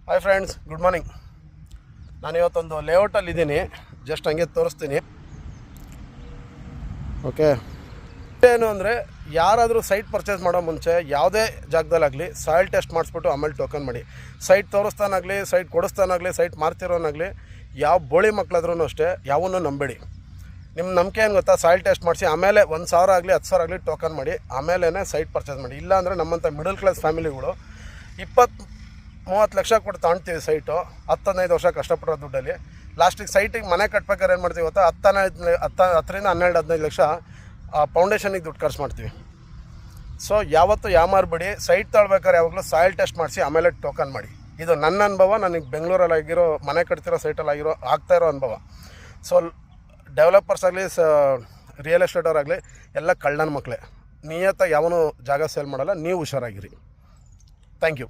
Hi friends, good morning. ನಾನು ಇವತ್ತೊಂದು ಲೇಔಟಲ್ಲಿದ್ದೀನಿ, just ಹಂಗೆ ತೋರಿಸ್ತೀನಿ. ಓಕೆ, ಏನು ಅಂದರೆ ಯಾರಾದರೂ ಸೈಟ್ ಪರ್ಚೇಸ್ ಮಾಡೋ ಮುಂಚೆ ಯಾವುದೇ ಜಾಗದಲ್ಲಾಗಲಿ ಸಾಯಿಲ್ ಟೆಸ್ಟ್ ಮಾಡಿಸ್ಬಿಟ್ಟು ಆಮೇಲೆ ಟೋಕನ್ ಮಾಡಿ. ಸೈಟ್ ತೋರಿಸ್ತಾನಾಗಲಿ, ಸೈಟ್ ಕೊಡಿಸ್ತಾನಾಗಲಿ, ಸೈಟ್ ಮಾರ್ತಿರೋನಾಗಲಿ, ಯಾವ ಬೋಳಿ ಮಕ್ಕಳಾದ್ರೂ ಅಷ್ಟೇ ಯಾವನ್ನೂ ನಂಬೇಡಿ. ನಿಮ್ಮ ನಂಬಿಕೆ ಏನು ಗೊತ್ತಾ, ಸಾಯಿಲ್ ಟೆಸ್ಟ್ ಮಾಡಿಸಿ ಆಮೇಲೆ 1,000 ಆಗಲಿ 10,000 ಆಗಲಿ ಟೋಕನ್ ಮಾಡಿ ಆಮೇಲೆ ಸೈಟ್ ಪರ್ಚೇಸ್ ಮಾಡಿ. ಇಲ್ಲಾಂದರೆ ನಮ್ಮಂಥ ಮಿಡಲ್ ಕ್ಲಾಸ್ ಫ್ಯಾಮಿಲಿಗಳು 20-30 ಲಕ್ಷ ಕೊಟ್ಟು ತಾಣ್ತೀವಿ ಸೈಟು, 10-15 ವರ್ಷ ಕಷ್ಟಪಡೋ ದುಡ್ಡಲ್ಲಿ. ಲಾಸ್ಟಿಗೆ ಸೈಟಿಗೆ ಮನೆ ಕಟ್ಬೇಕಾದ್ರೆ ಏನು ಮಾಡ್ತೀವಿ ಗೊತ್ತಾ, 10-12 ಲಕ್ಷ ಫೌಂಡೇಶನಿಗೆ ದುಡ್ಡು ಖರ್ಚು ಮಾಡ್ತೀವಿ. ಸೊ ಯಾವತ್ತೂ ಯಾಮಾರಬೇಡಿ. ಸೈಟ್ ತಗೊಳ್ಬೇಕಾದ್ರೆ ಯಾವಾಗಲೂ ಸಾಯಿಲ್ ಟೆಸ್ಟ್ ಮಾಡಿಸಿ ಆಮೇಲೆ ಟೋಕನ್ ಮಾಡಿ. ಇದು ನನ್ನ ಅನುಭವ, ನನಗೆ ಬೆಂಗಳೂರಲ್ಲಿ ಆಗಿರೋ ಮನೆ ಕಟ್ತಿರೋ ಸೈಟಲ್ಲಿ ಆಗ್ತಾಯಿರೋ ಅನುಭವ. ಸೊ ಡೆವಲಪರ್ಸ್ ಆಗಲಿ, ರಿಯಲ್ ಎಸ್ಟೇಟ್ ಅವರಾಗಲಿ ಎಲ್ಲ ಕಳ್ಳನ ಮಕ್ಕಳೇ. ನಿಯತ್ತ ಯಾವನು ಜಾಗ ಸೇಲ್ ಮಾಡಲ್ಲ, ನೀವು ಹುಷಾರಾಗಿರಿ. Thank you.